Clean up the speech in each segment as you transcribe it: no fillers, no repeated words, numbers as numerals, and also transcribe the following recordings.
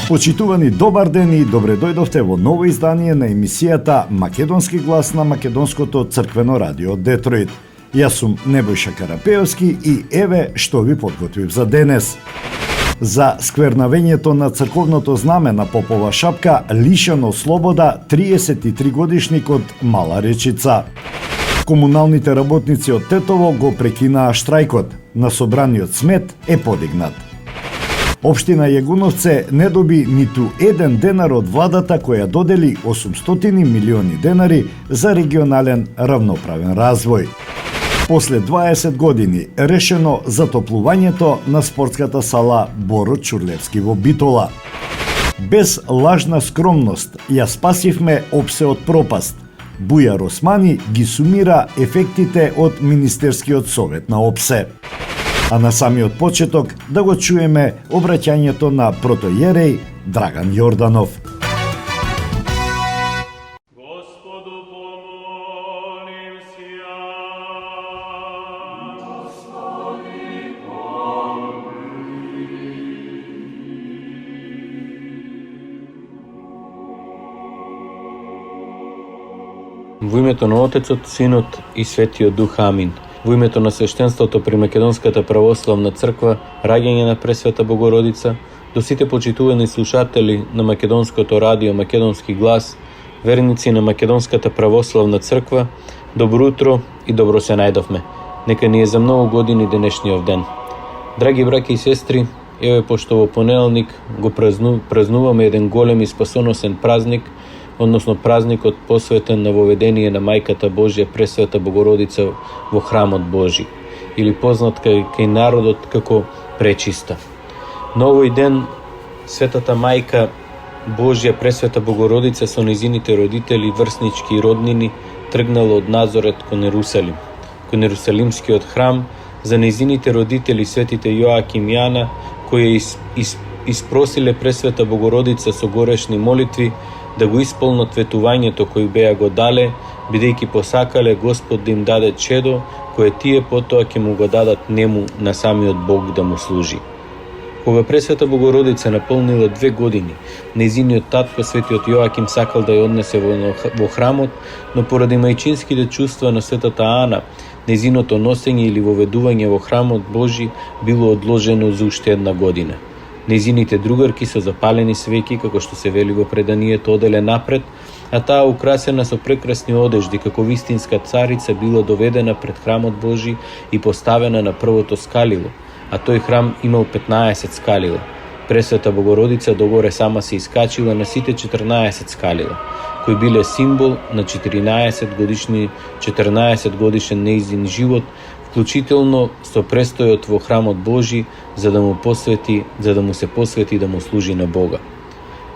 Почитувани, добар ден и добре дојдовте во ново издание на емисијата Македонски глас на Македонското црквено радио Детройт. Јас сум Небојша Карапеовски и еве што ви подготвив за денес. За сквернавењето на црковното знаме на Попова шапка лишено слобода 33 годишник од Мала Речица. Комуналните работници од Тетово го прекинаа штрајкот. На собраниот смет е подигнат. Општина Јегуновце не доби ниту еден денар од владата која додели 800 милиони денари за регионален равноправен развој. После 20 години решено затоплувањето на спортската сала Боро Чурлевски во Битола. Без лажна скромност ја спасивме ОПСЕ од пропаст. Бујар Османи ги сумира ефектите од Министерскиот совет на ОПСЕ. А на самиот почеток да го чуеме обраќањето на протоиерей Драган Јорданов. Господу помолим сја. Господи Во името на Отецот, Синот и Светиот Дух. Амин. Во името на свештенството при Македонската православна црква, раѓање на Пресвета Богородица, до сите почитувани слушатели на Македонското радио Македонски глас, верници на Македонската православна црква, добро утро и добро се најдовме. Нека ни е за многу години денешниот ден. Драги браќи и сестри, еве пошто во понеделник го празнуваме еден голем и спасоносен празник, односно празникот посветен на воведение на Мајката Божја Пресвета Богородица во храмот Божи, или познат кај народот како Пречиста. На овој ден Светата Мајка Божја Пресвета Богородица со незините родители, врснички и роднини тргнала од Назорет кон Ерусалим, кон Ерусалимскиот храм, за незините родители светите Јоаким и Јана, кои испросиле Пресвета Богородица со горешни молитви да го исполнат ветувањето кој беа го дале, бидејќи посакале Господ да им даде чедо, кое тие потоа ќе му го дадат нему на самиот Бог да му служи. Кога Пресвета Богородица наполнила 2 години, незиниот татко светиот Јоаким сакал да ја однесе во храмот, но поради мајчинските чувства на светата Ана, незиното носење или воведување во храмот Божи било одложено за уште 1 година. Незините другарки со запалени свеќи, како што се вели во преданието, оделе напред, а таа украсена со прекрасни одежди, како вистинска царица, била доведена пред храмот Божи и поставена на првото скалило, а тој храм имал 15 скалила. Пресвета Богородица догоре сама се искачила на сите 14 скалила, кои биле символ на 14 годишен неизин живот, вклучително со престојот во храмот Божи, за да му се посвети да му служи на Бога.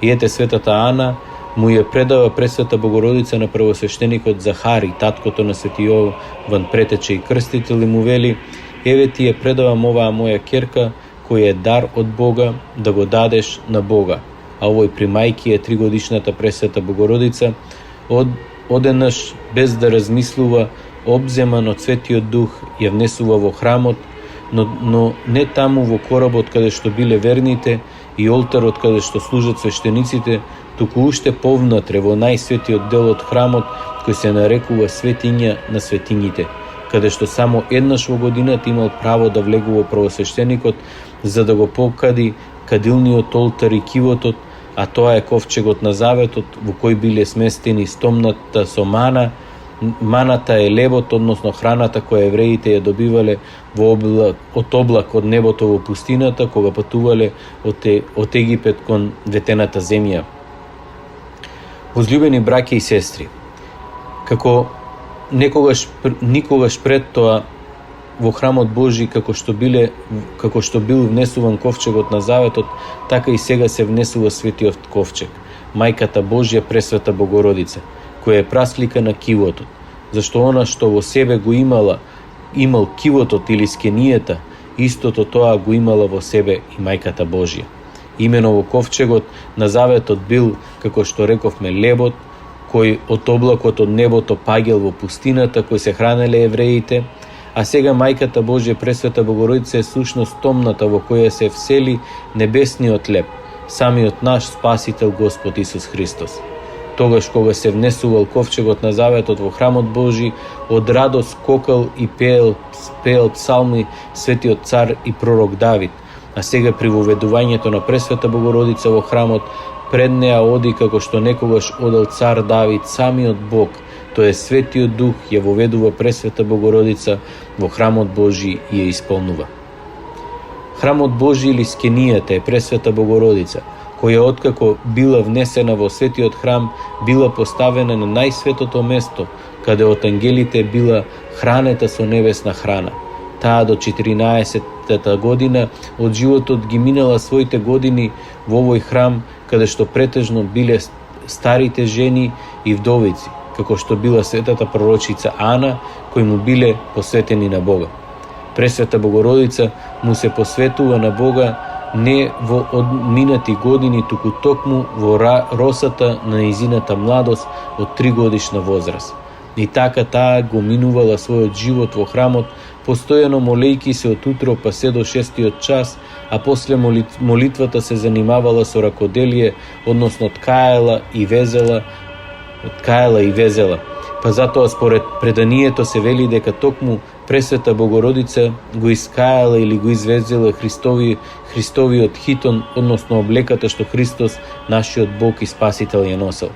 И ете светата Ана му ја предава Пресвета Богородица на првосвештеникот Захари, таткото на свети Јован Претече и крстител, и му вели: еве ти ја предавам оваа моја керка, која е дар од Бога, да го дадеш на Бога. А овој примајки е 3-годишната Пресвета Богородица, одеднаш без да размислува, обземан од Светиот Дух, ја внесува во храмот, но не таму во коработ каде што биле верните и олтарот каде што служат свештениците, туку уште повнатре во најсветиот дел од храмот, кој се нарекува Светиња на светињите, каде што само еднаш во годината имал право да влегува првосвештеникот, за да го покади кадилниот олтар и кивотот, а тоа е ковчегот на заветот, во кој биле сместени стомната со маната е лебот, односно храната која евреите ја добивале од облак од небото во пустината, кога патувале од Египет кон ветената земја. Возлюбени браќа и сестри, како никогаш пред тоа во храмот Божи, како што бил внесуван ковчегот на заветот, така и сега се внесува светиот ковчег, Мајката Божја Пресвета Богородица, која е праслика на кивотот, зашто она што во себе го имал кивотот или скенијата, истото тоа го имала во себе и Мајката Божја. Имено во ковчегот на заветот бил, како што рековме, лебот, кој од облакот од небото паѓал во пустината, кој се хранеле евреите, а сега Мајката Божја Пресвета Богородица е сушност томната во која се всели небесниот леб, самиот наш Спасител Господ Исус Христос. Тогаш кога се внесувал ковчегот на заветот во храмот Божи, од радост скокал и пеел псалми светиот цар и пророк Давид, а сега при воведувањето на Пресвета Богородица во храмот, пред неа оди како што некогаш одел цар Давид, самиот Бог, тој Светиот Дух ја воведува Пресвета Богородица во храмот Божи и ја исполнува. Храмот Божи или скенијата е Пресвета Богородица, која откако била внесена во светиот храм, била поставена на најсветото место, каде од ангелите била хранета со небесна храна. Таа до 14-та година од животот ги минала своите години во овој храм, каде што претежно биле старите жени и вдовици, како што била светата пророчица Ана, кои му биле посветени на Бога. Пресвета Богородица му се посветува на Бога не во одминати години, туку токму во росата на нејзината младост од 3 годишна возраст. И така таа го минувала својот живот во храмот, постојано молејки се од утро па се до 6-тиот час, а после молитвата се занимавала со ракоделие, односно ткаела и везела. Па затоа според преданието се вели дека токму Пресвета Богородица го искаела или го извезела Христовиот хитон, односно облеката што Христос, нашиот Бог и Спасител, ја носел.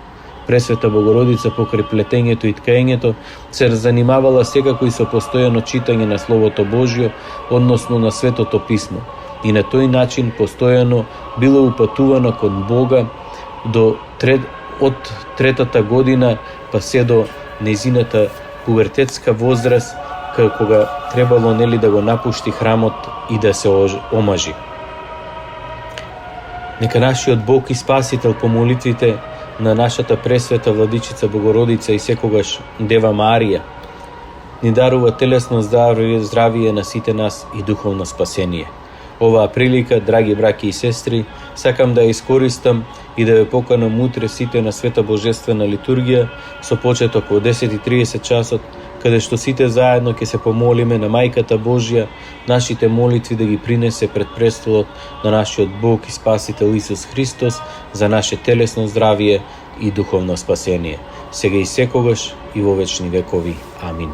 Пресвета Богородица покрај плетењето и ткаењето се занимавала секако и со постојано читање на Словото Божјо, односно на Светото Писмо. И на тој начин постојано била упатувана кон Бога од 3-та година па се до нејзината пуертетска возраст, кога требало да го напушти храмот и да се омажи. Нека нашиот Бог и Спасител по молитвите на нашата Пресвета Владичица Богородица и секогаш Дева Марија ни дарува телесно здравие на сите нас и духовно спасение. Оваа прилика, драги браќи и сестри, сакам да ја искористам и да ве поканам утре сите на Света Божествена литургија со почеток во 10:30 часот, каде што сите заедно ќе се помолиме на Мајката Божја, нашите молитви да ги принесе пред престолот на нашиот Бог и Спасител Исус Христос за наше телесно здравие и духовно спасение, сега и секогаш и во вечни векови. Амин.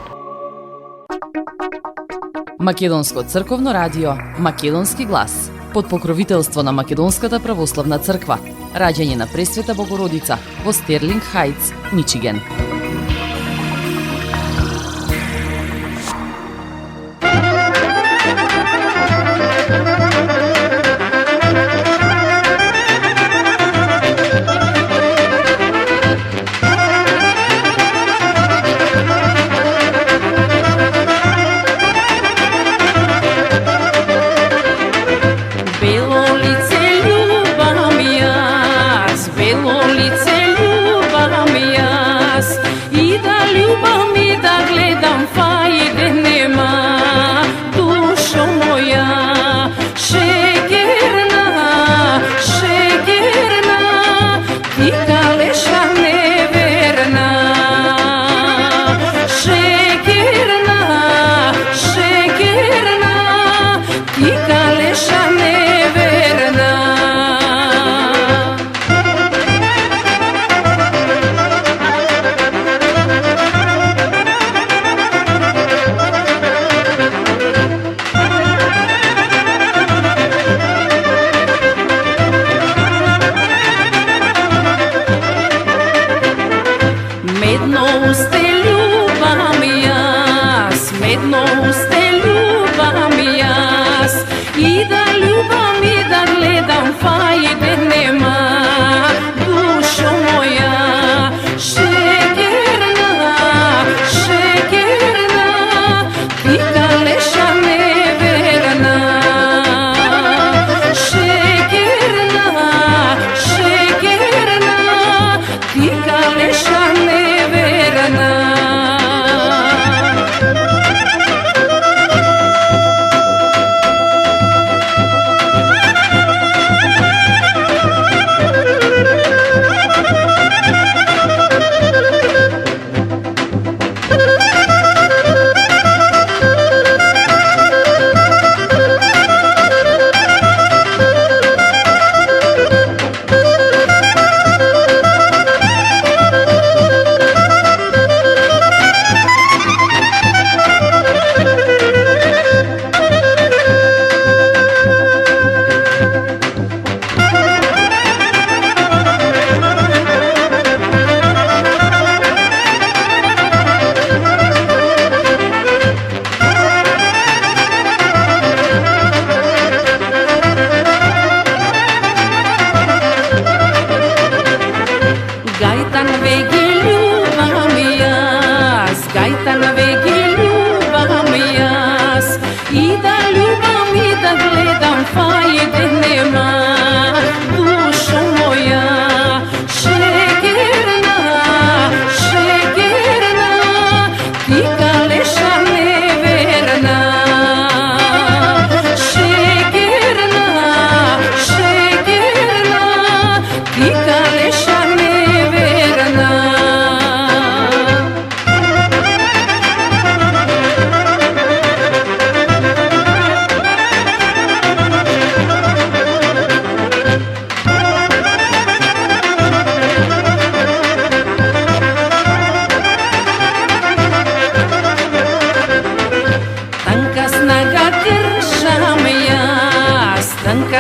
Македонско црковно радио, Македонски глас, под покровителство на Македонската православна црква, раѓање на Пресвета Богородица во Стерлинг Хајтс, Мичиген.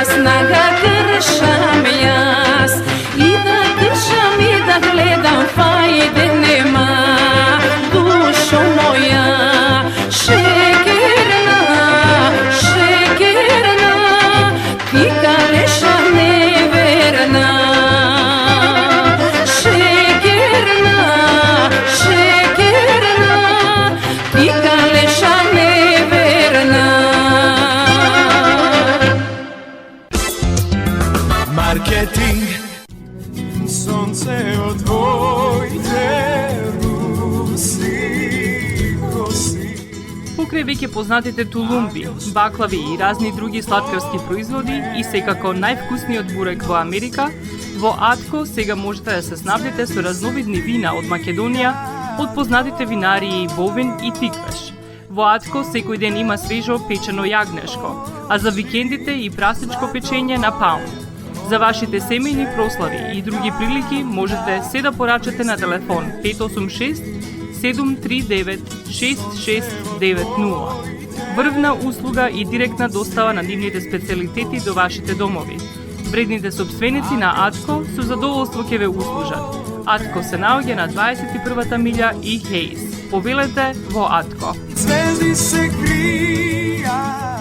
snага кршam јас и да кршам и да гледам фајде нема душо моја шекерна шекерна ти калеша неверна шекерна шекерна ти калеша неверна. Marketing Сонце од твоите руси коси. Покрај веќе познатите тулумби, баклави и разни други сладкарски производи и секако највкусниот бурек во Америка, во Атко сега можете да се снабдите со разновидни вина од Македонија, од познатите винарии Бовин и Тиквеш. Во Атко секој ден има свежо печено јагнешко, а за викендите и прасничко печење на паун. За вашите семејни прослави и други прилики можете се да порачате на телефон 586 739 6690. Врвна услуга и директна достава на нивните специјалитети до вашите домови. Вредните собственици на Атко со задоволство ќе ве услужат. Атко се наоѓа на 21-та милја и Хейс. Повелете во Атко. Звезди се кријат.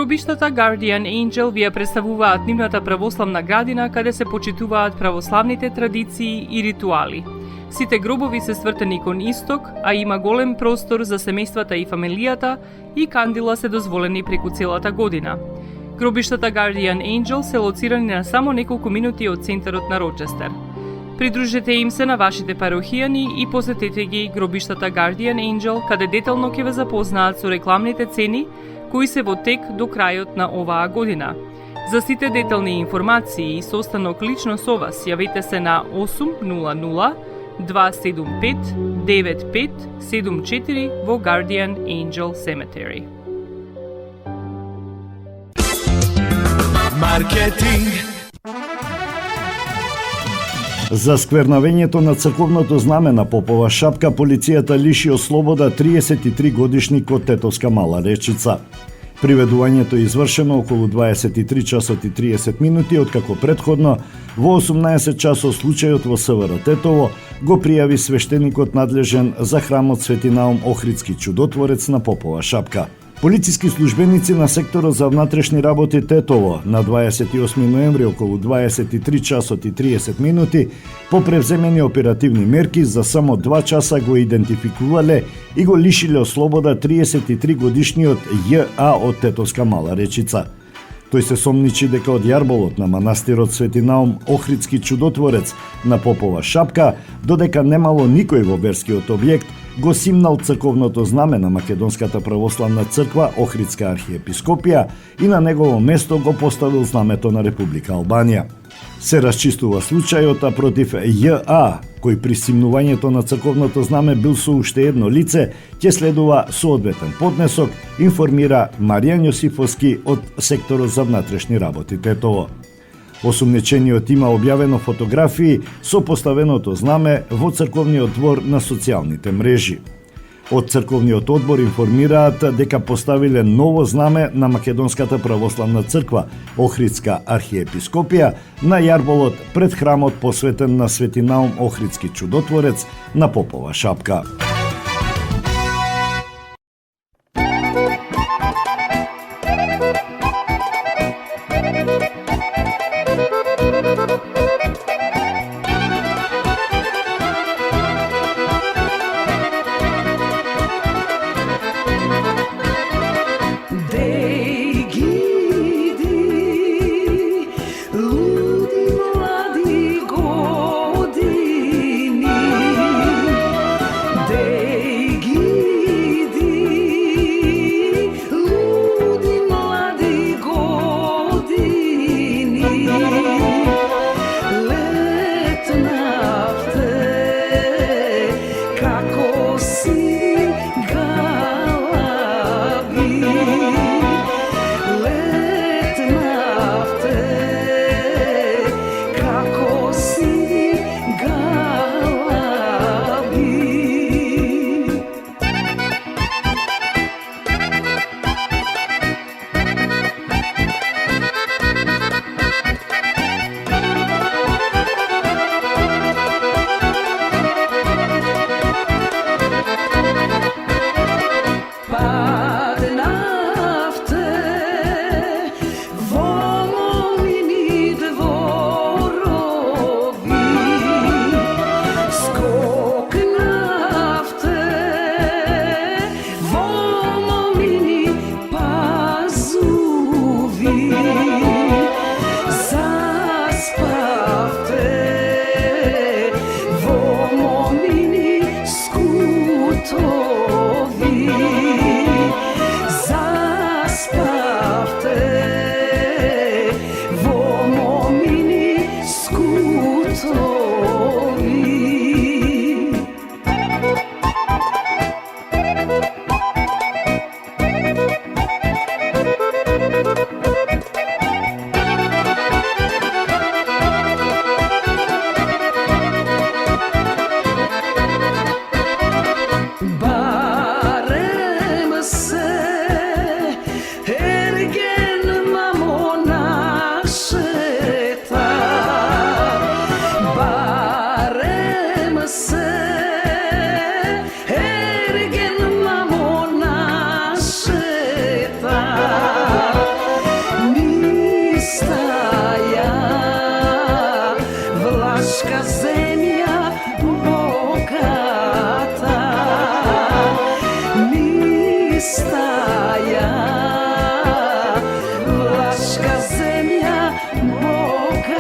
Гробиштата Guardian Angel ви ја представуваат нивната православна градина каде се почитуваат православните традиции и ритуали. Сите гробови се свртени кон исток, а има голем простор за семејствата и фамилијата и кандила се дозволени преку целата година. Гробиштата Guardian Angel се лоцирани на само неколку минути од центарот на Рочестер. Придружете им се на вашите парохијани и посетете ги гробиштата Guardian Angel, каде детално ќе ве запознаат со рекламните цени кои се во тек до крајот на оваа година. За сите детални информации и состанок лично со вас, јавете се на 800 275 9574 во Guardian Angel Cemetery. Маркетинг. За сквернавењето на црковното знаме на Попова шапка, полицијата лиши од слобода 33 годишник од Тетовска Мала Речица. Приведувањето е извршено околу 23 часот и 30 минути, откако предходно во 18 часот случајот во СВР Тетово го пријави свештеникот надлежен за храмот Свети Наум Охридски чудотворец на Попова шапка. Полициски службеници на секторот за внатрешни работи Тетово на 28 ноември околу 23 часот и 30 минути по превземени оперативни мерки за само 2 часа го идентификувале и го лишиле од слобода 33 годишниот Ј.А. од Тетовска Мала Речица. Тој се сомничи дека од јарболот на манастирот Свети Наум Охридски чудотворец на Попова шапка, додека немало никој во верскиот објект, го симнал црковното знаме на Македонската православна црква Охридска архиепископија и на негово место го поставил знамето на Република Албанија. Се расчистува случајот, а против Ј.А., кој при симнувањето на црковното знаме бил со уште едно лице, ќе следува соодветен поднесок, информира Маријан Јосифовски од секторот за внатрешни работи Тетово. Осумничениот има објавено фотографии со поставеното знаме во црковниот двор на социјалните мрежи. Од црковниот одбор информираат дека поставиле ново знаме на Македонската православна црква Охридска архиепископија на јарболот пред храмот посветен на Свети Наум Охридски чудотворец на Попова шапка. Day Skoknavte vo momini dvorovi, skoknavte vo momini pazuvi, zaspavte vo momini skutovi, zaspavte vo momini skutovi. Barem se ergen mamo našeta, barem se ergen mamo našeta, nistaja vlaška zemlja bogata, nistaja vlaška zemlja bogata.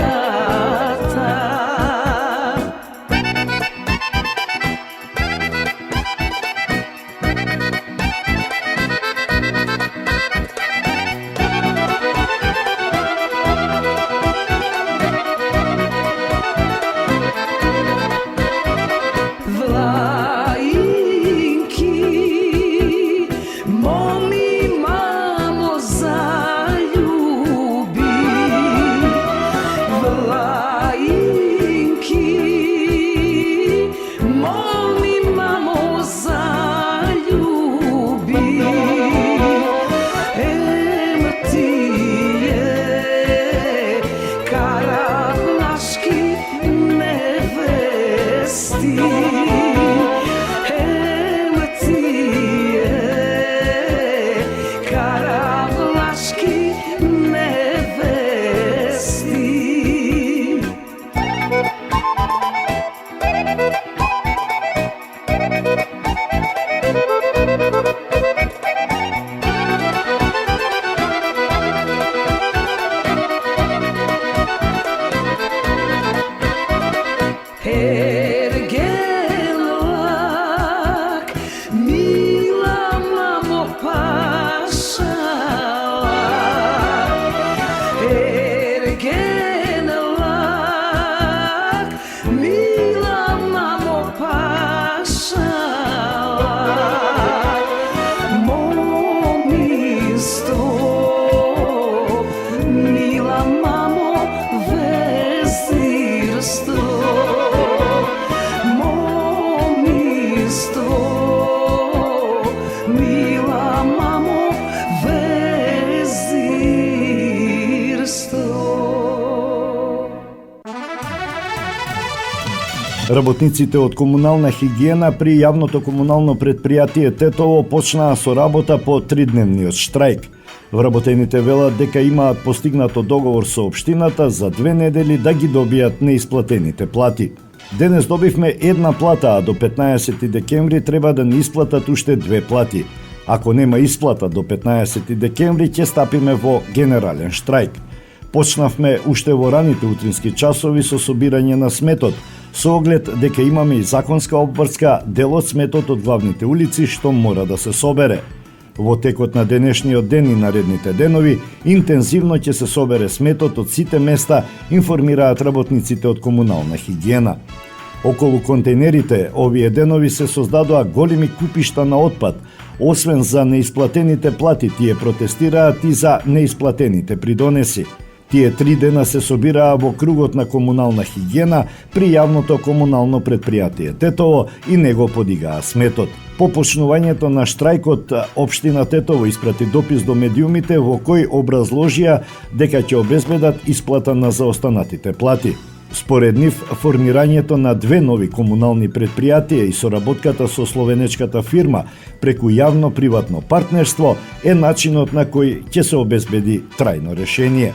Vlajinki, momi mamo zaljubi. Vlajinki, momi mamo zaljubi. Em ti je karavlaški nevesti, em ti je karavlaški nevesti. Ergelak, mila mamo pašala. Ergelak, mila mamo pašala. Mom isto, mila mamo vezirstvo. Mom isto, mila mamo vezirstvo. Работниците од комунална хигиена при јавното комунално предпријатие Тетово почнаа со работа по 3-дневниот штрајк. Вработените велат дека имаат постигнато договор со општината за 2 недели да ги добијат неисплатените плати. Денес добивме една плата, а до 15 декември треба да ни исплатат уште 2 плати. Ако нема исплата до 15 декември, ќе стапиме во генерален штрајк. Почнавме уште во раните утрински часови со собирање на сметот, со оглед дека имаме и законска обврска дел од сметот од главните улици што мора да се собере. Во текот на денешниот ден и наредните денови, интензивно ќе се собере сметот од сите места, информираат работниците од комунална хигиена. Околу контейнерите овие денови се создадоа големи купишта на отпад. Освен за неисплатените плати, тие протестираат и за неисплатените придонеси. Тие 3 дена се собираа во кругот на комунална хигиена при јавното комунално предпријатие Тетово и него подигаа сметот. По почнувањето на штрајкот, општина Тетово испрати допис до медиумите во кој образложија дека ќе обезбедат исплата на заостанатите плати. Според нив, формирањето на две нови комунални предпријатија и соработката со словенечката фирма преку јавно-приватно партнерство е начинот на кој ќе се обезбеди трајно решение.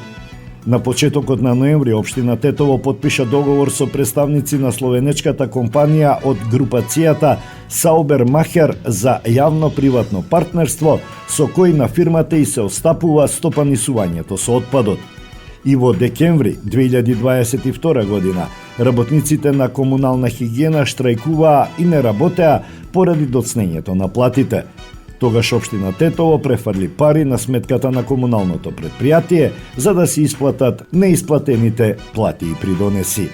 На почетокот на ноември општина Тетово потпиша договор со представници на словенечката компанија од групацијата Саубермахер за јавно-приватно партнерство, со кој на фирмата и се остапува стопанисувањето со отпадот. И во декември 2022 година работниците на комунална хигиена штрајкуваа и не работеа поради доцнењето на платите. Тогаш општина Тетово префрли пари на сметката на комуналното предпријатие за да се исплатат неисплатените плати и придонеси.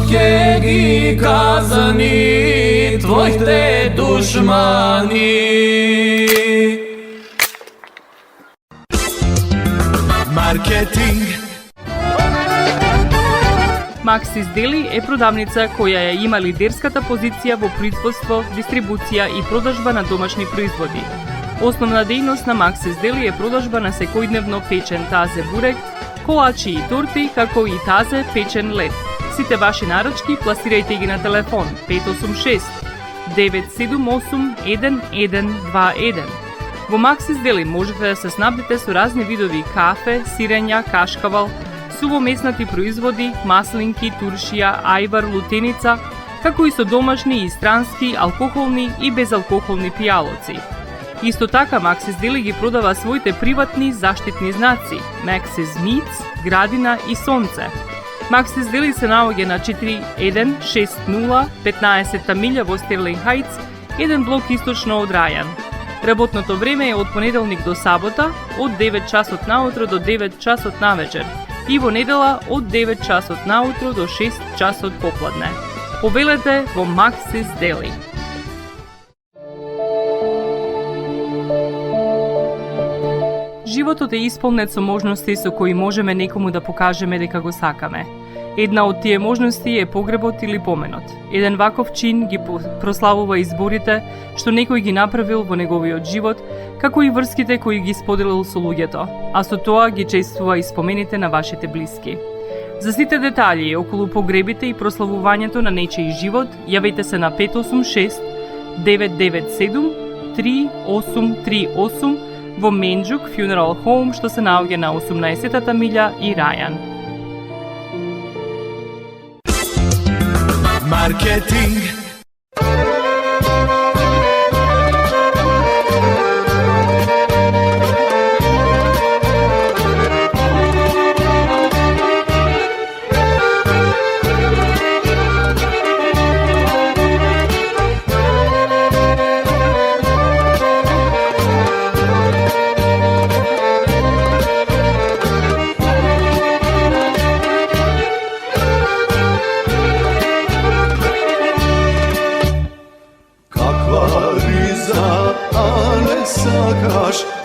ги казани твоите душмани. Маркетинг. Максис Дели е продавница која ја има лидерската позиција во производство, дистрибуција и продажба на домашни производи. Основна дејност на Максис Дели е продажба на секојдневно печен тазе бурек, колачи и торти, како и тазе печен лед. Сите ваши нарачки пласирајте ги на телефон 586 978 1121. Во Максис Дели можете да се снабдите со разни видови кафе, сирења, кашкавал, сувомеснати производи, маслинки, туршија, ајвар, лутеница, како и со домашни и странски, алкохолни и безалкохолни пијалоци. Исто така Максис Дели ги продава своите приватни заштитни знаци Максис Meats, Градина и Сонце. Максис Дели се наоѓа на 4160 15 милја во Стерлинг Хајтс, еден блок источно од Рајан. Работното време е од понеделник до сабота, од 9 часот наутро до 9 часот навечер и во недела од 9 часот наутро до 6 часот попладне. Повелете во Максис Дели. Животот е исполнет со можности со кои можеме некому да покажеме дека го сакаме. Една од тие можности е погребот или поменот. Еден ваков чин ги прославува изборите што некој ги направил во неговиот живот, како и врските кои ги споделил со луѓето, а со тоа ги чествува и спомените на вашите блиски. За сите детали околу погребите и прославувањето на нечиј живот, јавете се на 586 997 3838 во Менџук Funeral Home, што се наоѓа на 18-та милја и Рајан. Маркетинг.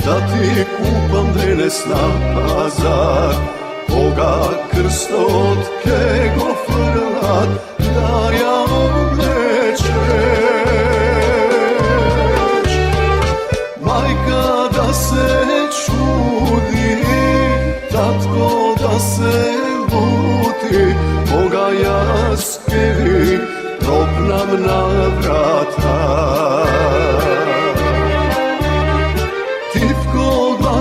Da ti kupam danes na pazar, Boga krstotke go frlat, da ja oblečeš. Majka da se čudi, tatko da se luti, Boga jaskevi ropnam na vrata.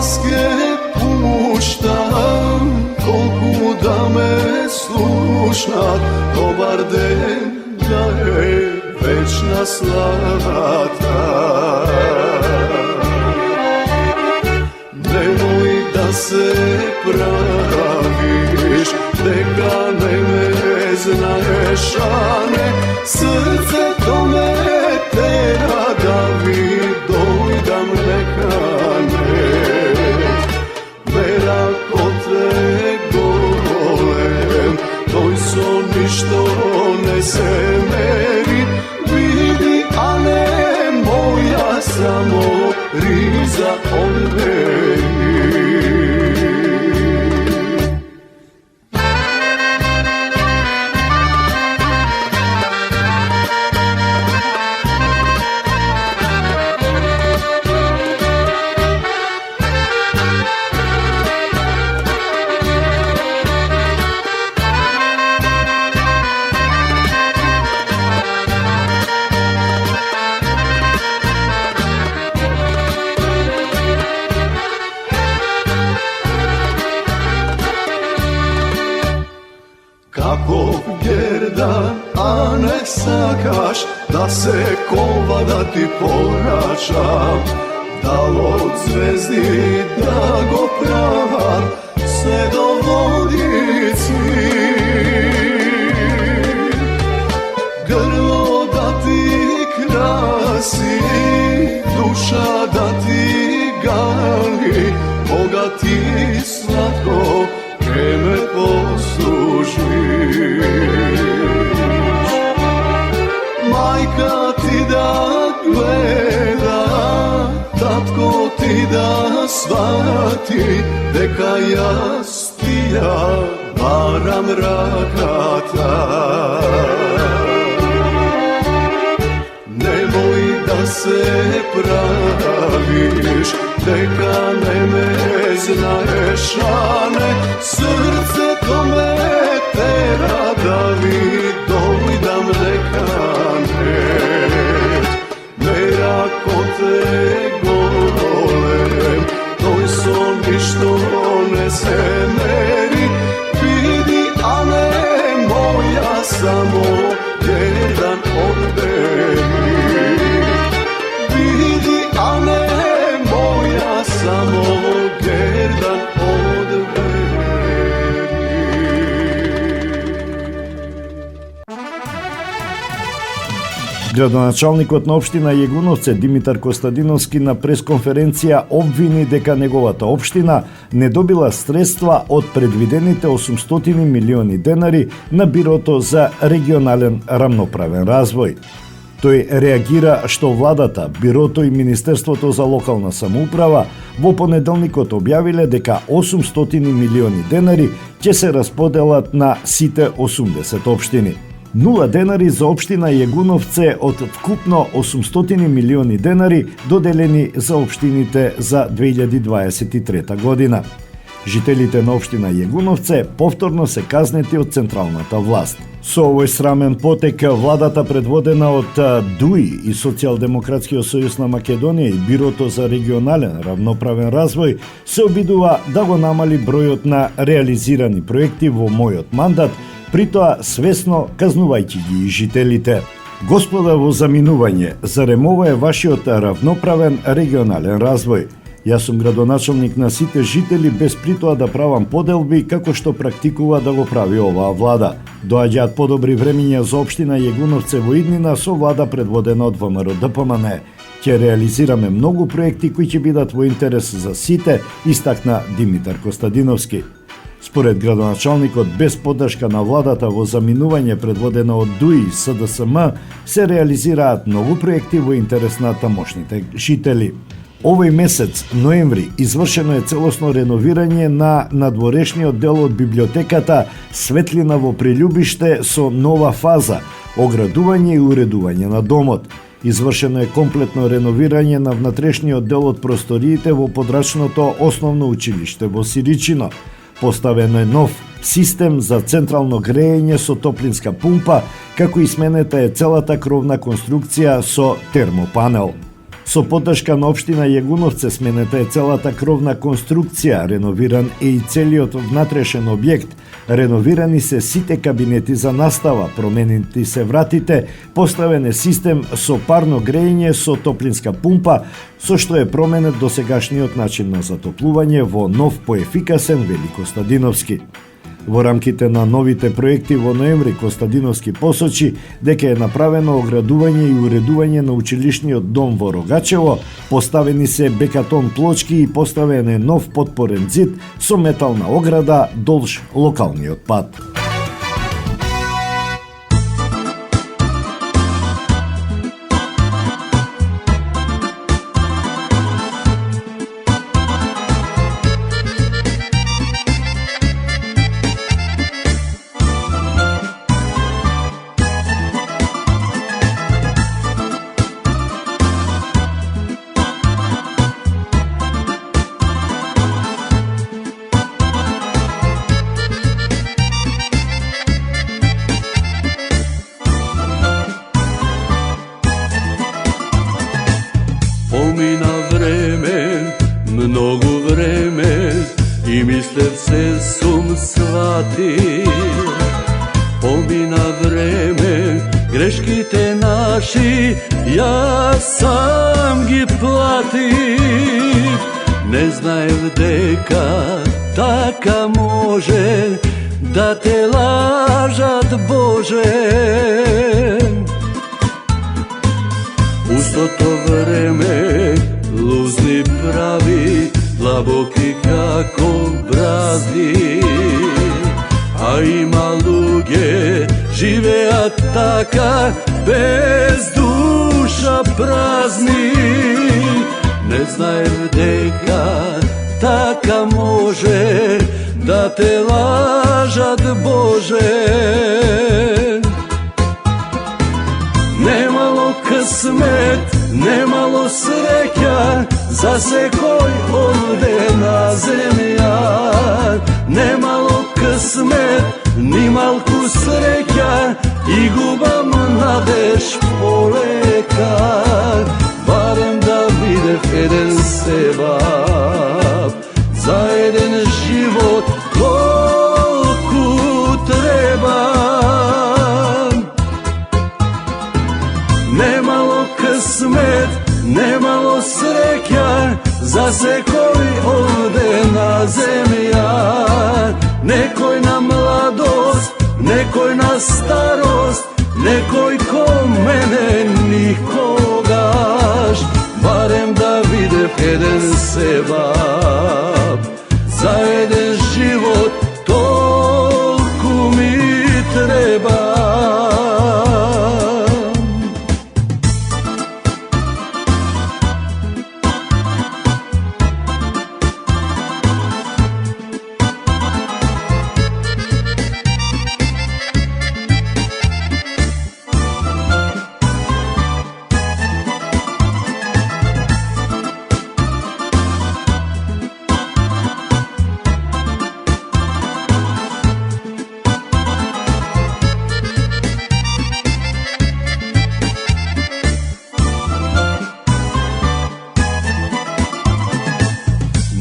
Glaske puštam, kolku da me slušna, dobar den da je večna slavata. Nemoj da se praviš, neka ne znaš, a ne srce to me tera da mi dojdam neka ne. Ništo ne se meri, vidi, a ne moja samo riza od meni. A ne sakaš da se kova da ti poračam, da od zvezdi da go pravam sve do vodici. Grlo da ti krasi, duša da ti gali, Boga ti slatko vreme posluži. ti da gleda, tatko ti da svati, deka jastija varam rakata. Nemoj da se praviš, deka ne me znaješ, a ne srce to me tera da vi dojdam nekanet. Mera ko te golem, toj son ništo ne se meri, vidi, a ne moja samo jedan odberi. Vidi, a ne moja samo jedan odberi. Градоначалникот на општина Јегуновце Димитар Костадиновски на пресконференција обвини дека неговата општина не добила средства од предвидените 800 милиони денари на Бирото за регионален рамноправен развој. Тој реагира што владата, Бирото и Министерството за локална самоуправа во понеделникот објавиле дека 800 милиони денари ќе се расподелат на сите 80 општини. 0 денари за општина Јегуновце од вкупно 800 милиони денари доделени за општините за 2023 година. Жителите на општина Јегуновце повторно се казнети од централната власт. Со овој срамен потек, владата предводена од ДУИ и Социјалдемократскиот сојуз на Македонија и Бирото за регионален равноправен развој се обидува да го намали бројот на реализирани проекти во мојот мандат, при тоа свесно казнувајќи ги и жителите. Господа во заминување, зарем ова е вашиот равноправен регионален развој? Јас сум градоначалник на сите жители без при тоа да правам поделби како што практикува да го прави оваа влада. Доаѓаат подобри времиња за општина Јегуновце во иднина со влада предводена од ВМРО ДПМН. Ќе реализираме многу проекти кои ќе бидат во интерес за сите, истакна Димитар Костадиновски. Според градоначалникот, без поддршка на владата во заминување предводена од ДУИ и СДСМ, се реализираат многу проекти во интерес на тамошните жители. Овој месец, ноември, извршено е целосно реновирање на надворешниот дел од библиотеката Светлина во Прелюбиште со нова фаза, оградување и уредување на домот. Извршено е комплетно реновирање на внатрешниот дел од просториите во подрачното основно училиште во Сиричино. Поставено е нов систем за централно грејење со топлинска пумпа, како и сменета е целата кровна конструкција со термопанел. Со поддршка на општина Јегуновце сменета е целата кровна конструкција, реновиран е и целиот внатрешен објект, реновирани се сите кабинети за настава, променети се вратите, поставен е систем со парно грејење со топлинска пумпа, со што е променет досегашниот начин на затоплување во нов поефикасен Великостадиновски. Во рамките на новите проекти во ноември Костадиновски посочи дека е направено оградување и уредување на училишниот дом во Рогачево, поставени се бекатон плочки и поставен е нов подпорен зид со метална ограда долж локалниот пат. Помина време, многу време, и мислев се сум сватил. Помина време, грешките наши, јас сам ги платив. Не знаев дека така може да те лажат, Боже. Пустото време лузни прави, длабоки како бразди. А има луѓе живеат така без душа duša prazni, ne znajem дека така може да те лажат, Боже. Немало късмет, немало среќа за секој овде на земја. Немало късмет, ни малку среќа и губам надеж полека. Барем да видев еден себап за еден живот колку треба. Немало късмет, немало среќа за секој овде на земја. Некој на младост, некој на старост, некој ко мене никогаш. Барем да видев еден себап за еден живот толку ми треба.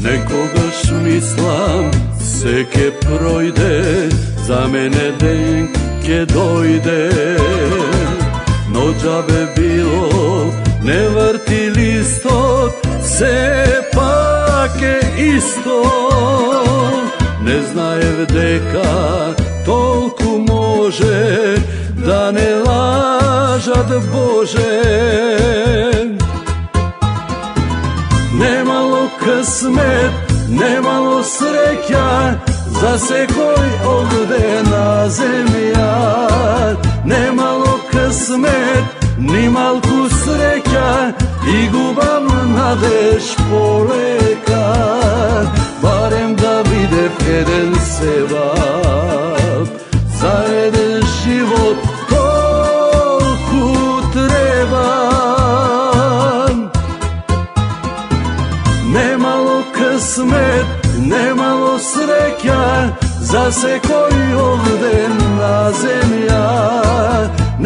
Некогаш мислам се ке пројде, за мене ден ке дојде. Но џабе било, не врти листот, се пак е исто. Не знаев дека толку може да не лажат, Боже. Немало късмет, немало среќа за секој овде на земја. Немало късмет, ни малку среќа и губам надеж полека. Барем да видев еден себап за еден живот колку треба. Немало късмет, немало среќа за секој овде на земја.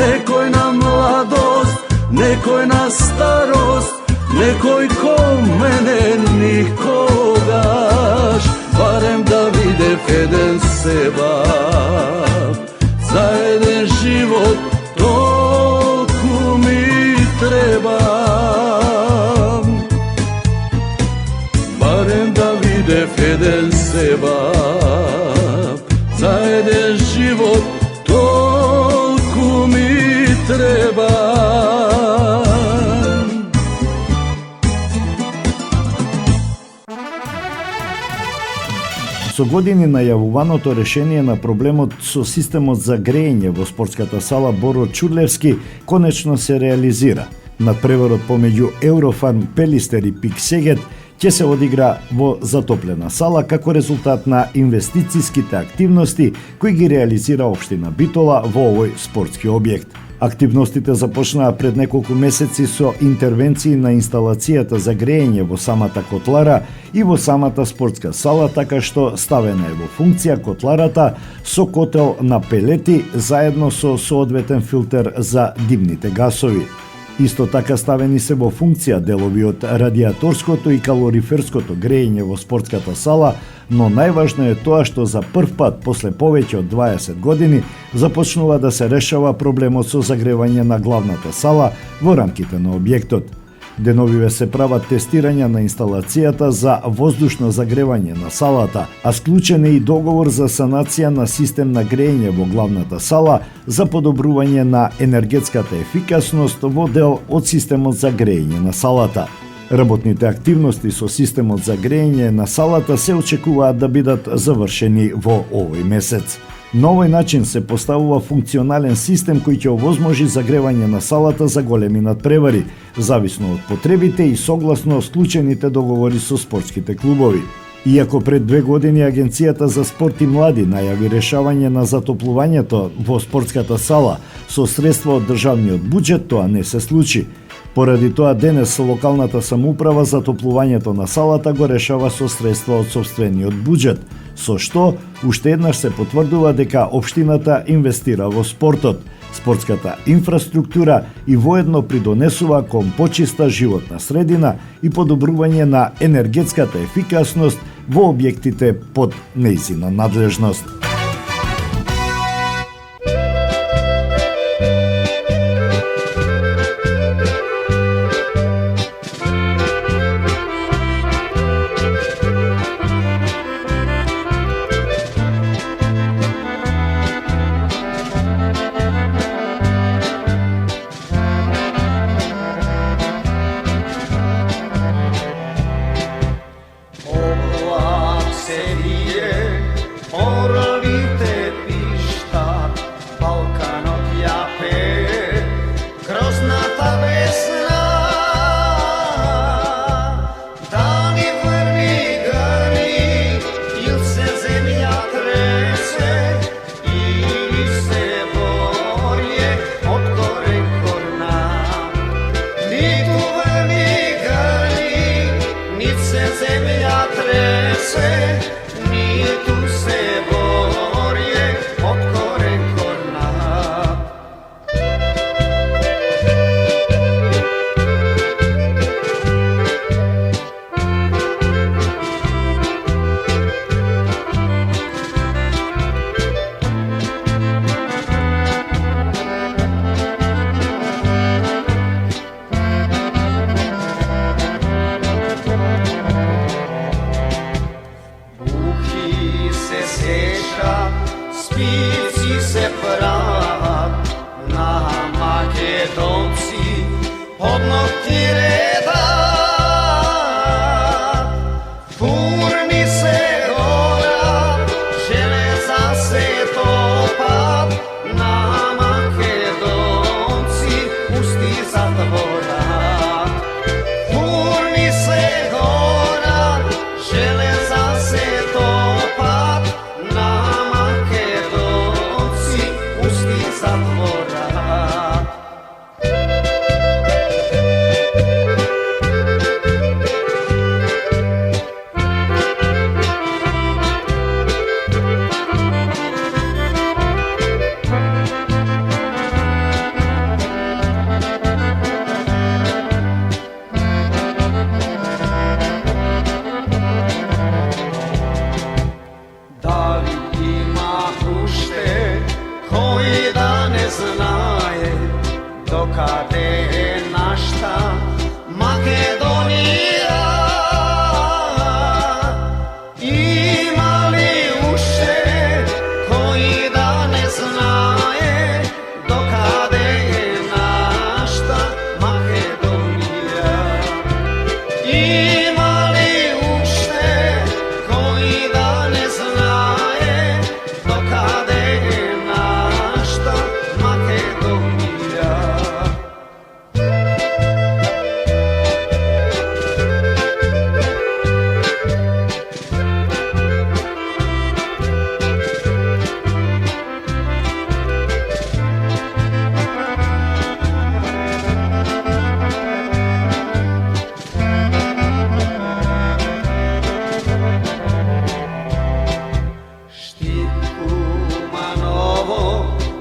Некој на младост, некој на старост, некој ко мене никогаш. Барем да видев еден себап за еден живот толку ми треба. Барем да видев еден себап за еден живот толку ми треба. Со години најавуваното решение на проблемот со системот за грејење во спортската сала Боро Чурлевски конечно се реализира. Надпреварот помеѓу Еврофарм Пелистер и Пик Сегет ќе се одигра во затоплена сала како резултат на инвестициските активности кои ги реализира општина Битола во овој спортски објект. Активностите започнаа пред неколку месеци со интервенции на инсталацијата за грејење во самата котлара и во самата спортска сала, така што ставена е во функција котларата со котел на пелети заедно со соодветен филтер за димните гасови. Исто така ставени се во функција делови од радиаторското и калориферското грејење во спортската сала, но најважно е тоа што за прв пат после повеќе од 20 години започнува да се решава проблемот со загревање на главната сала во рамките на објектот. Деновиве се прават тестирања на инсталацијата за воздушно загревање на салата, а склучен е и договор за санација на систем на грејење во главната сала за подобрување на енергетската ефикасност во дел од системот за грејење на салата. Работните активности со системот за грејење на салата се очекуваат да бидат завршени во овој месец. На овој начин се поставува функционален систем кој ќе овозможи загревање на салата за големи надпревари, зависно од потребите и согласно склучените договори со спортските клубови. Иако пред 2 години Агенцијата за спорт и млади најави решавање на затоплувањето во спортската сала со средства од државниот буџет, тоа не се случи. Поради тоа денес локалната самоуправа затоплувањето на салата го решава со средства од сопствениот буџет, со што уште еднаш се потврдува дека општината инвестира во спортот, спортската инфраструктура и воедно придонесува кон почиста животна средина и подобрување на енергетската ефикасност во објектите под нејзина надлежност.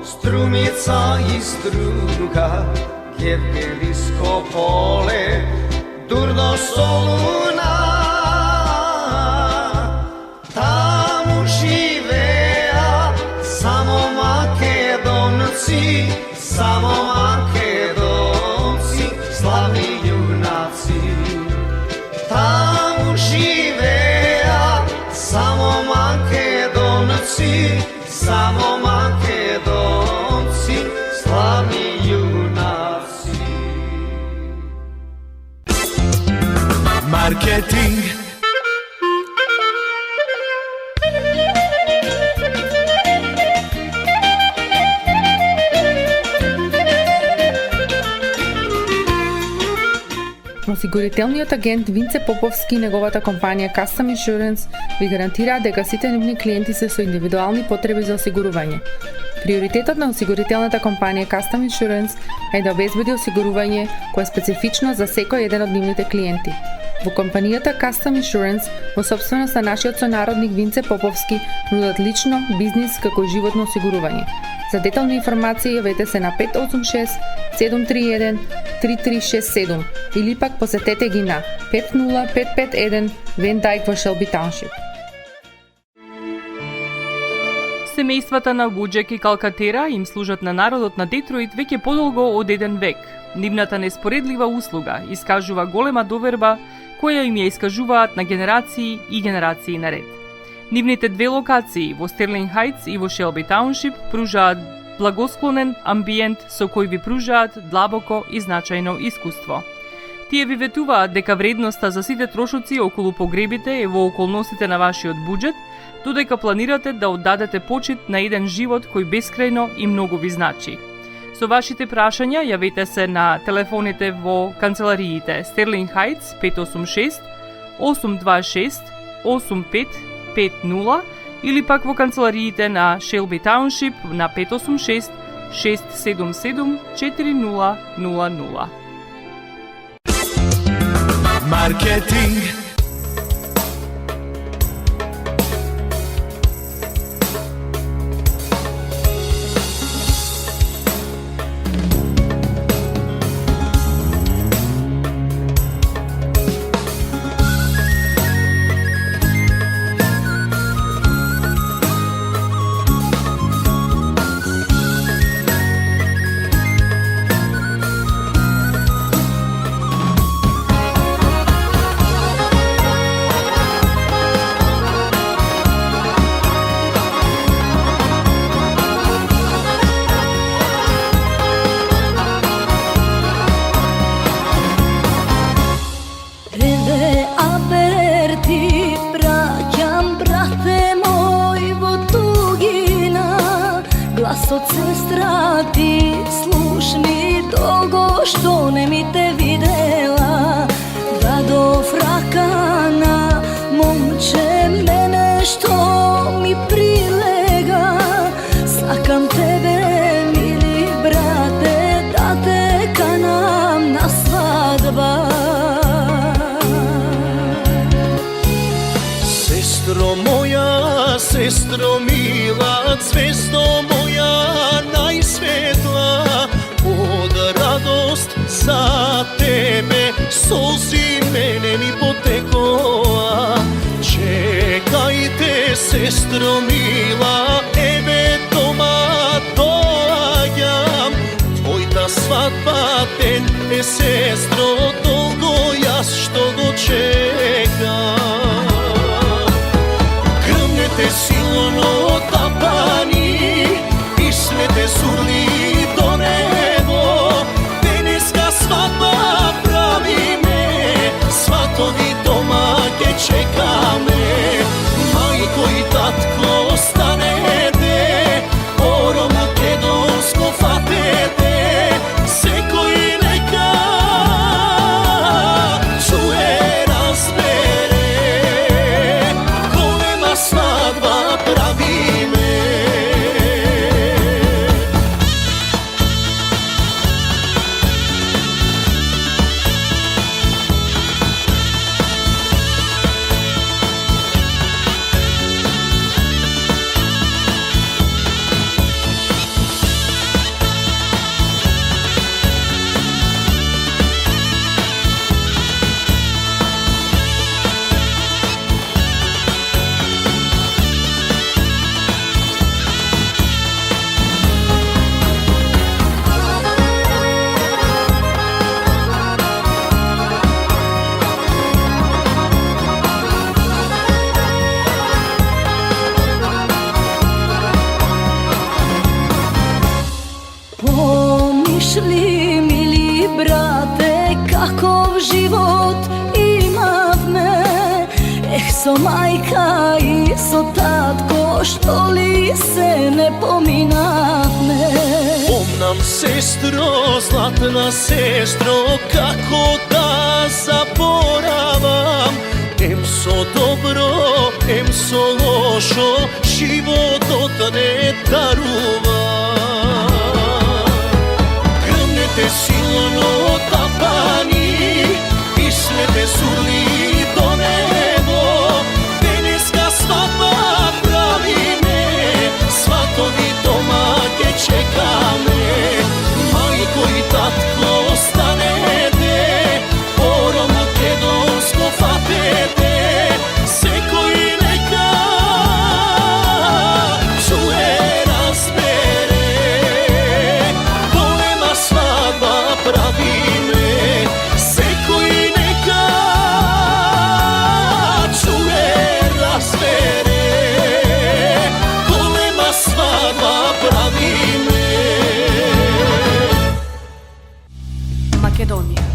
Strumica i struga, Evgelijsko pole, Durdo Soluna. Tamo živea samo Makedonci, samo Makedonci, slavni junaci. Tamo živea samo Makedonci, samo Makedonci, slavni junaci. Marketing. Осигурителниот агент Винце Поповски и неговата компанија Custom Insurance ви гарантираат дека сите нивни клиенти се со индивидуални потреби за осигурување. Приоритетот на осигурителната компанија Custom Insurance е да обезбеди осигурување кое е специфично за секој еден од нивните клиенти. Во компанијата Custom Insurance, во собственост на нашиот сонародник Винце Поповски, нудат лично, бизнис како и животно осигурување. За детални информации јавете се на 586 731 3367 или пак посетете ги на 50551 Вен Дайк во Шелби Тауншип. Семејствата на Вуџек и Калкатера им служат на народот на Детройт веќе подолго од еден век. Нивната неспоредлива услуга искажува голема доверба која им ја искажуваат на генерации и генерации наред. Нивните две локации во Стерлинг Хајтс и во Шелби Тауншип пружаат благосклонен амбиент со кој ви пружаат длабоко и значајно искуство. Тие ви ветуваат дека вредноста за сите трошоци околу погребите е во околностите на вашиот буџет, додека планирате да оддадете почит на еден живот кој бескрајно и многу ви значи. Со вашите прашања јавете се на телефоните во канцелариите Стерлинг Хајтс 586 826 8550 или пак во канцелариите на Шелби Тауншип на 586 677 4000. Маркетинг. Глас од сестра ти слушни долго што не ми те видела. Дадов рака на момче мене што ми прилега. Сакам тебе, мили брате, да те канам на свадба. Sestro moja, sestro mila, zvезdo moja najsvetla, od radost za tebe solzi mene mi potekoa. Čekajte, sestro mila, eve doma doaѓam, твојта свадба ден е, сестро, долго јас што го чекам. Те силно тапани, писмете сурни до небо. Денеска свадба правиме, сватови дома ке чекаме. Мајко и татко станете, оро македонско фатете. Секој нека чуе, разбере, свадба правиме. Помишли, мили брате, каков живот имавме. Ех, со мајка и со татко, што ли се не поминавме. Помнам, сестро, златна сестро, како да заборавам. Ем со добро, ем со лошо, животот не дарува. Грмнете силно тапани, пишете сурли до небо. Денеска свадба правиме, сватови дома ќе чекаме. Мајко и татко останете, поро македонско фатете. Секој нека чуе, разбере, голема свадба правиме. Секој нека чуе, разбере, голема свадба правиме. Македонија.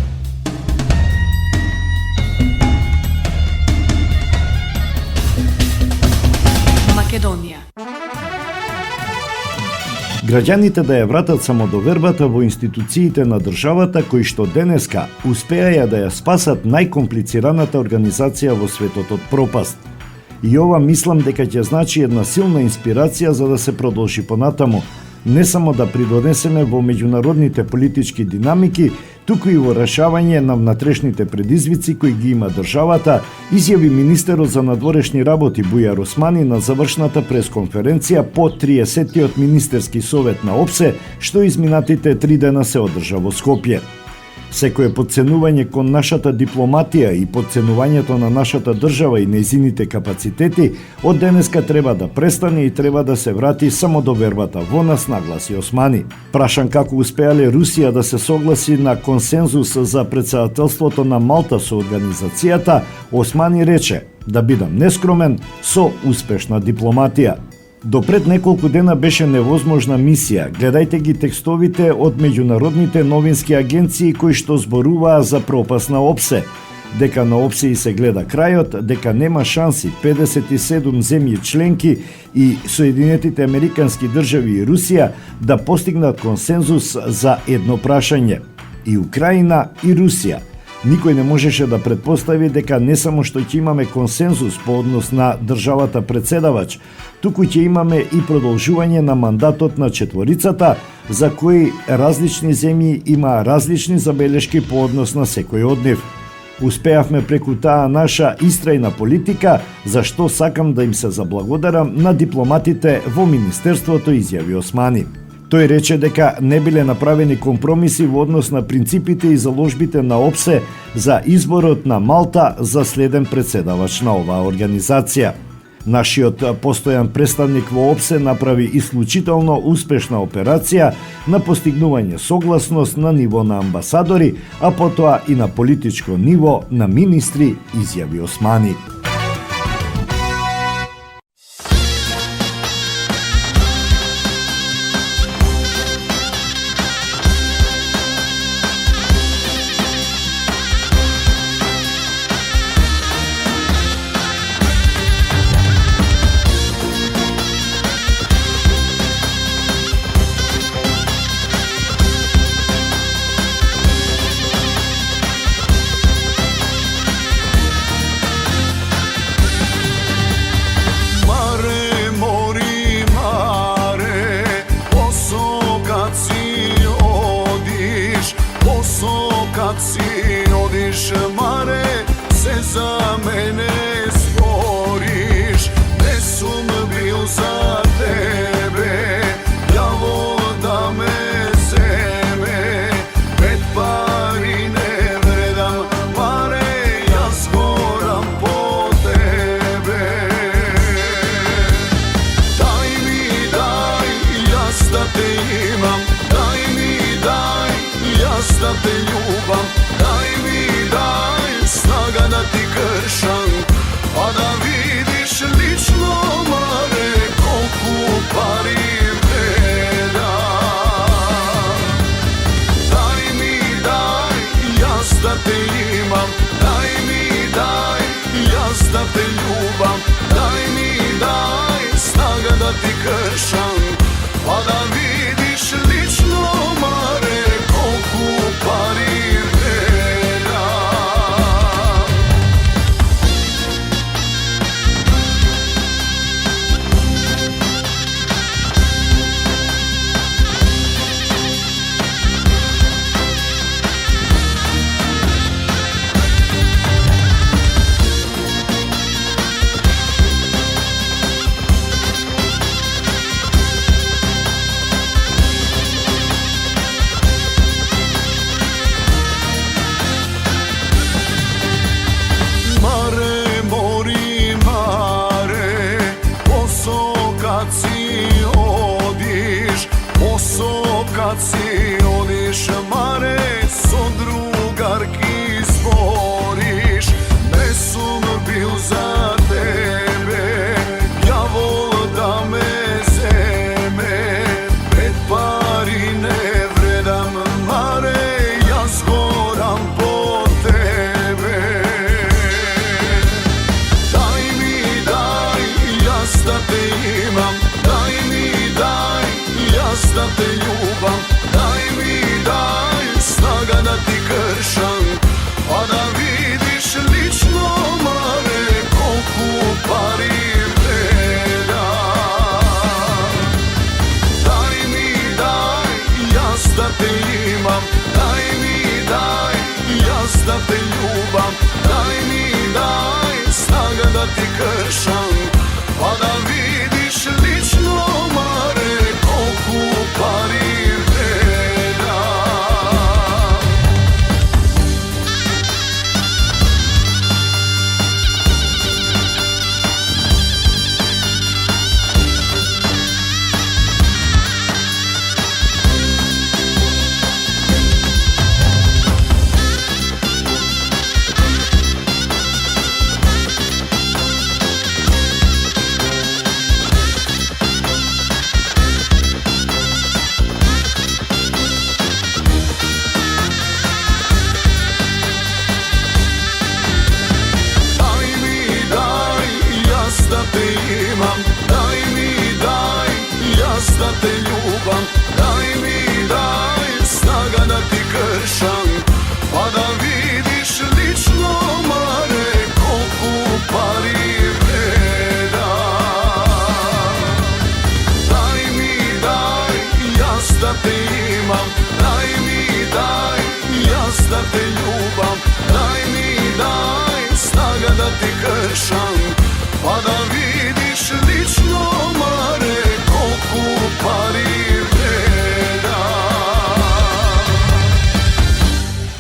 Македонија. Граѓаните да ја вратат самодовербата во институциите на државата кои што денеска успеаја да ја спасат најкомплицираната организација во светот од пропаст. И ова мислам дека ќе значи една силна инспирација за да се продолжи понатаму, не само да придонесеме во меѓународните политички динамики, туку и во решавање на внатрешните предизвици кои ги има државата, изјави министерот за надворешни работи Бујар Османи на завршната пресконференција по 30-тиот министерски совет на ОПСЕ, што изминатите 3 дена се одржа во Скопје. Секое подценување кон нашата дипломатија и подценувањето на нашата држава и нејзините капацитети од денеска треба да престане и треба да се врати самодовербата во нас, нагласи Османи. Прашан како успеале Русија да се согласи на консензус за претседателството на Малта со организацијата, Османи рече, да бидам нескромен, со успешна дипломатија. До пред неколку дена беше невозможна мисија. Гледајте ги текстовите од меѓународните новински агенции кои што зборуваа за пропаст на ОПСЕ. Дека на ОПСЕ и се гледа крајот, дека нема шанси 57 земји членки и Соединетите Американски држави и Русија да постигнат консензус за едно прашање. И Украина и Русија. Никој не можеше да претпостави дека не само што ќе имаме консензус по однос на државата претседавач, туку ќе имаме и продолжување на мандатот на четворицата, за кои различни земји имаа различни забелешки по однос на секој од нив. Успеавме преку таа наша истрајна политика, за што сакам да им се заблагодарам на дипломатите во Министерството, изјави Османи. Тој рече дека не биле направени компромиси во однос на принципите и заложбите на ОПСЕ за изборот на Малта за следен претседавач на оваа организација. Нашиот постојан представник во ОПСЕ направи исклучително успешна операција на постигнување согласност на ниво на амбасадори, а потоа и на политичко ниво на министри, изјави Османи. Da te imam, daj mi, daj, ja da te ljubim. da ti kršam, pa da vidiš lično mare koliko pari vreda. Kad si odiš mare, so drugarki zboriš. Ne sum bil za tebe, javol da me zeme. Pred pari ne vredam mare, jaz goram po tebe. Daj mi, daj, jaz da te imam. Daj mi, daj, jaz da te ljubam. Daj mi, daj, snaga da ti kršam, pa da vidiš lično mare koliko pari vreda. Daj mi, daj, jaz da te imam. Daj mi, daj, jaz da te ljubam. Daj mi, daj, snaga da ti kršam, pa da vidiš lično mare koliko pari vreda. Da te ljubam, daj mi, daj, snaga da ti kršam, pa da vidiš lično mare koliko pari vreda. Daj mi, daj, jaz da te imam. Daj mi, daj, jaz da te ljubam. Daj mi, daj, snaga da ti kršam, pa da vidiš lično mare koliko pari vreda.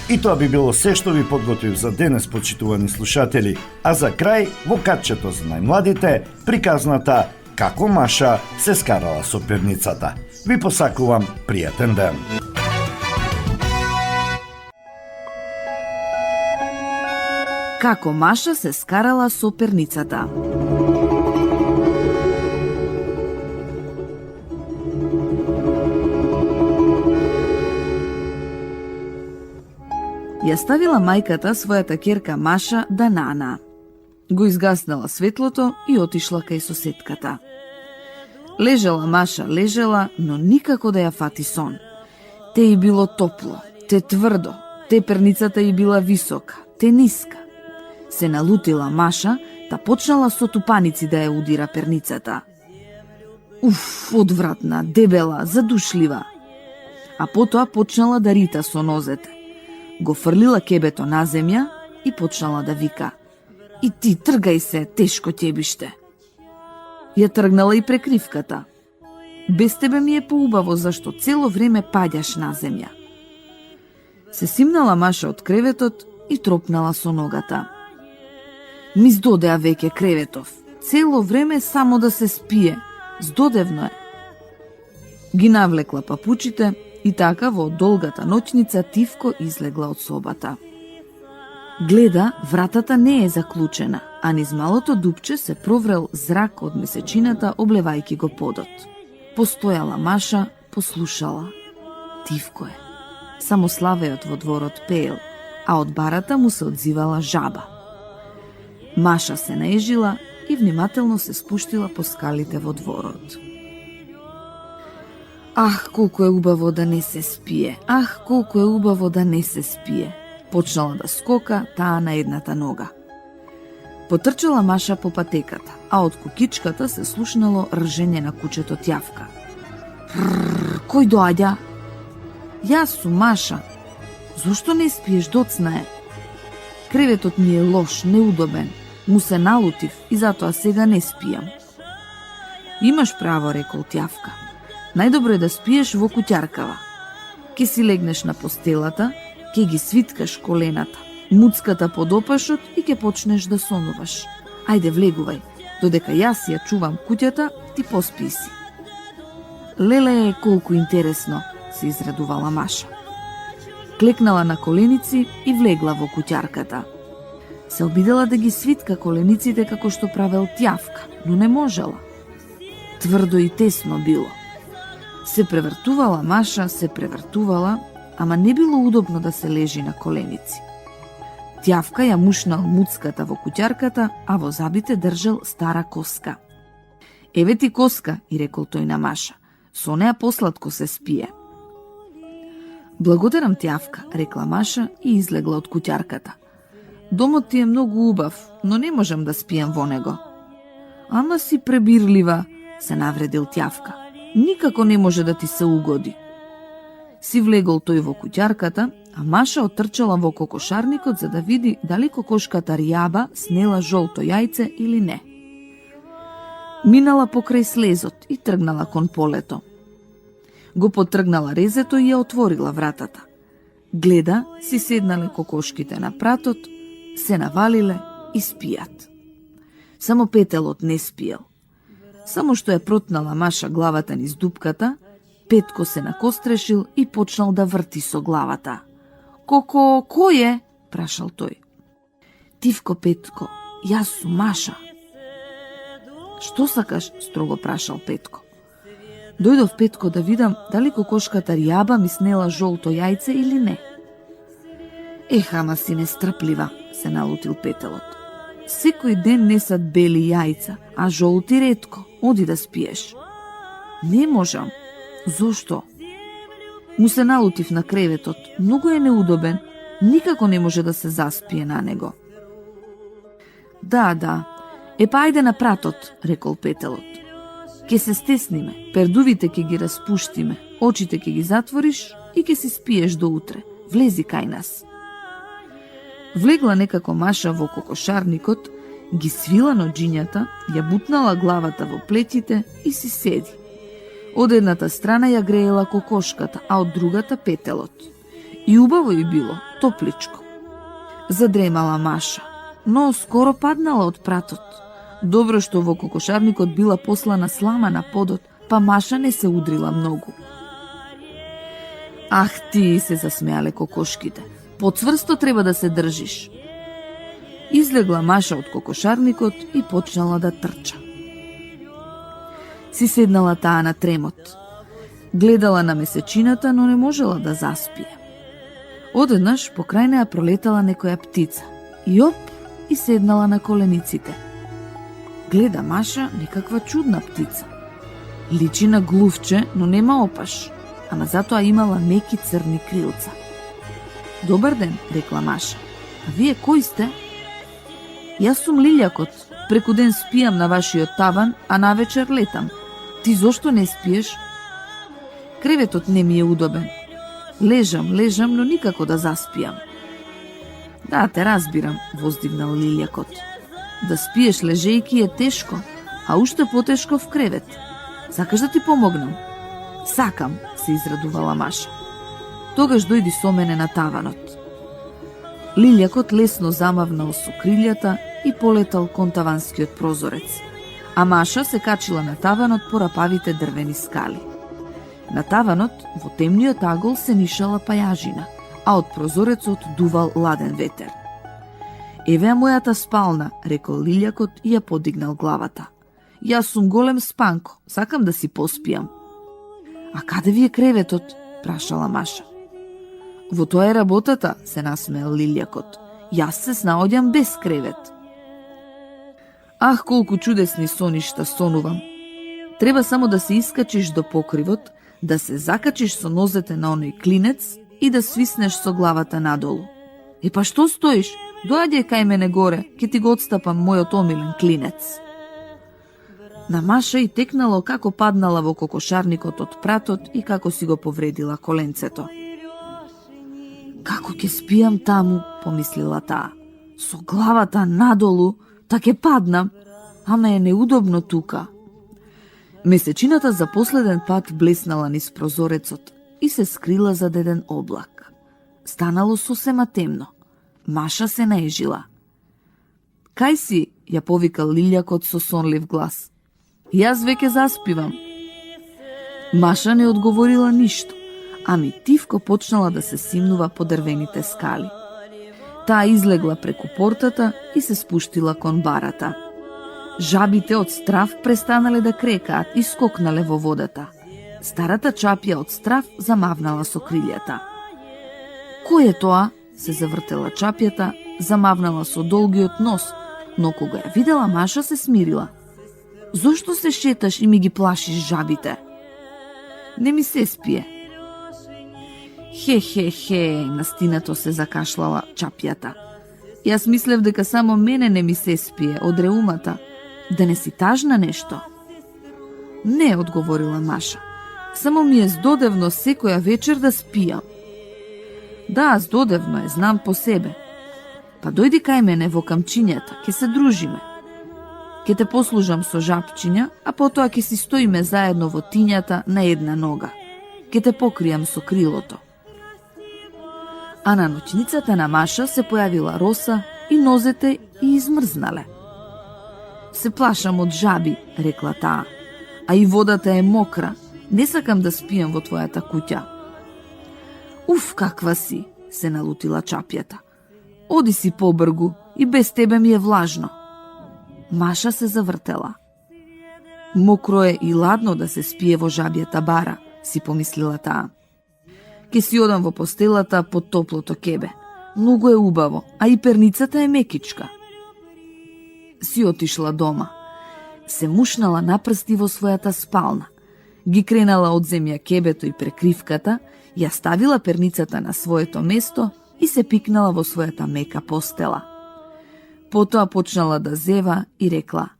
И тоа би било се што ви подготвив за денес, почитувани слушатели. А за крај, во катчето за најмладите, приказната Како Маша се скарала со перницата. Ви посакувам пријатен ден. Како Маша се скарала со перницата. Ја ставила мајката својата ќерка Маша да нана. Го изгаснала светлото и отишла кај соседката. Лежела Маша, лежела, но никако да ја фати сон. Те и било топло, те тврдо, те перницата и била висока, те ниска. Се налутила Маша, та почнала со тупаници да ја удира перницата. Уф, одвратна, дебела, задушлива. А потоа почнала да рита со нозете. Го фрлила кебето на земја и почнала да вика: "И ти тргај се, тешко ќебиште." Ја тргнала и прекривката. "Без тебе ми е поубаво, зашто цело време паѓаш на земја." Се симнала Маша од креветот и тропнала со ногата. "Ми здодеа веќе креветов. Цело време само да се спие. Здодевно е." Ги навлекла папучите и така во долгата ноќница тивко излегла од собата. Гледа, вратата не е заклучена, а низ малото дупче се проврел зрак од месечината, облевајќи го подот. Постојала Маша, послушала. Тивко е. Само славејот во дворот пеел, а од барата му се одзивала жаба. Маша се наежила и внимателно се спуштила по скалите во дворот. Ах, колку е убаво да не се спие, ах, колку е убаво да не се спие. Почнала да скока, таа на едната нога. Потрчала Маша по патеката, а од кукичката се слушнало ржење на кучето Тјавка. Кој доаѓа? Јас сум Маша. Зошто не спиеш, доцна е? Креветот ми е лош, неудобен. Му се налутив и затоа сега не спијам. Имаш право, рекол Тјавка. Најдобро е да спиеш во куќаркава. Ке си легнеш на постелата, ке ги свиткаш колената, муцката под опашот и ке почнеш да сонуваш. Ајде, влегувај, додека јас ја чувам куќата, ти поспи си. Леле, колку интересно, се израдувала Маша. Клекнала на коленици и влегла во куќарката. Се обидела да ги свитка колениците како што правел Тјавка, но не можела. Тврдо и тесно било. Се превртувала Маша, се превртувала, ама не било удобно да се лежи на коленици. Тјавка ја мушнал муцката во куќарката, а во забите држал стара коска. Еве ти коска, и рекол тој на Маша, со неа посладко се спие. Благодарам, Тјавка, рекла Маша и излегла од куќарката. Домот ти е многу убав, но не можам да спијам во него. Ама си пребирлива, се навредил Тјавка. Никако не може да ти се угоди. Си влегол тој во куќарката, а Маша отрчала во кокошарникот за да види дали кокошката Ријаба снела жолто јајце или не. Минала покрај слезот и тргнала кон полето. Го потргнала резето и ја отворила вратата. Гледа, си седнале кокошките на пратот, се навалиле и спијат. Само Петелот не спиел. Само што ја протнала Маша главата низ дупката, Петко се накострешил и почнал да врти со главата. Коко, кој е? Прашал тој. Тивко, Петко, јас сум Маша. Што сакаш? Строго прашал Петко. Дојдов, Петко, да видам дали кокошката Ријаба ми снела жолто јајце или не. Ама си нестрплива, се налутил Петелот. Секој ден несат бели јајца, а жолти ретко. Оди да спиеш. Не можам. Зошто? Му се налутив на креветот. Многу е неудобен. Никако не може да се заспие на него. Да. Па ајде на пратот, рекол Петелот. Ке се стесниме, пердувите ке ги распуштиме, очите ке ги затвориш и ке си спиеш до утре. Влези кај нас. Влегла некако Маша во кокошарникот, ги свила ноџињата, ја бутнала главата во плетите и си седи. Од едната страна ја греела кокошката, а од другата Петелот. И убаво и било, топличко. Задремала Маша, но скоро паднала од пратот. Добро што во кокошарникот била послана слама на подот, па Маша не се удрила многу. Ах ти, се засмеале кокошките, поцврсто треба да се држиш. Излегла Маша од кокошарникот и почнала да трча. Си седнала таа на тремот. Гледала на месечината, но не можела да заспие. Одеднаш покрај неа пролетала некоја птица. И оп, и седнала на колениците. Гледа Маша некаква чудна птица. Личи на глувче, но нема опаш, ама затоа имала меки црни крилца. Добар ден, рекла Маша. А вие кој сте? Јас сум Лилјакот. Преку ден спијам на вашиот таван, а навечер летам. Ти зошто не спиеш? Креветот не ми е удобен. Лежам, но никако да заспијам. Да, те разбирам, воздигнал Лилјакот. Да спиеш лежејки е тешко, а уште потешко в кревет. Сакаш да ти помогнам? Сакам, се израдувала Маша. Тогаш дојди со мене на таванот. Лилјакот лесно замавнал со крилјата и полетал кон таванскиот прозорец, а Маша се качила на таванот по рапавите дрвени скали. На таванот, во темниот агол се нишала пајажина, а од прозорецот дувал ладен ветер. Еве мојата спална, рекол Лилјакот и ја подигнал главата. Јас сум голем спанко, сакам да си поспијам. А каде ви е креветот? Прашала Маша. Во тоа е работата, се насмеал Лилјакот. Јас се снаоѓам без кревет. Ах, колку чудесни соништа сонувам. Треба само да се искачиш до покривот, да се закачиш со нозете на оној клинец и да свиснеш со главата надолу. Па што стоиш? Доаѓај кај мене горе, ќе ти го отстапам мојот омилен клинец. На Маша и текнало како паднала во кокошарникот од пратот и како си го повредила коленцето. Како ќе спијам таму, помислила таа. Со главата надолу, та ќе паднам, ама е неудобно тука. Месечината за последен пат блеснала низ прозорецот и се скрила зад еден облак. Станало сосема темно. Маша се наежила. Кај си, ја повикал лилјакот со сонлив глас. Јас веќе заспивам. Маша не одговорила ништо, ами тивко почнала да се симнува по дрвените скали. Таа излегла преку портата и се спуштила кон барата. Жабите од страв престанале да крекаат и скокнале во водата. Старата чапја од страв замавнала со крилјата. Кој е тоа? Се завртела чапјата, замавнала со долгиот нос, но кога ја видела Маша се смирила. Зошто се шеташ и ми ги плашиш жабите? Не ми се спие. Хе, настинато се закашлала чапјата. Јас мислев дека само мене не ми се спие од реумата. Да не си тажна нешто? Не, одговорила Маша. Само ми е здодевно секоја вечер да спијам. Да, здодевно е, знам по себе. Па дојди кај мене во камчињата, ќе се дружиме. Ќе те послужам со жапчиња, а потоа ќе си стоиме заедно во тињата на една нога. Ќе те покријам со крилото. А на ноќницата на Маша се појавила роса и нозете и измрзнале. Се плашам од жаби, рекла таа, а и водата е мокра, не сакам да спијам во твојата куќа. Уф, каква си, се налутила чапјата. Оди си побргу и без тебе ми е влажно. Маша се завртела. Мокро е и ладно да се спие во жабјата бара, си помислила таа. Ке си одам во постелата под топлото кебе. Многу е убаво, а и перницата е мекичка. Си отишла дома. Се мушнала напрсти во својата спална. Ги кренала од земја кебето и прекривката, ја ставила перницата на своето место и се пикнала во својата мека постела. Потоа почнала да зева и рекла: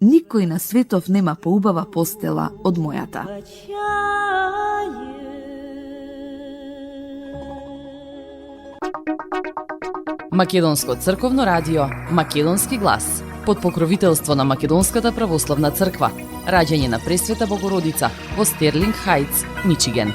никој на светов нема поубава постела од мојата. Македонско црковно радио, Македонски глас, под покровителство на Македонската православна црква, раѓање на Пресвета Богородица во Стерлинг Хајтс, Мичиген.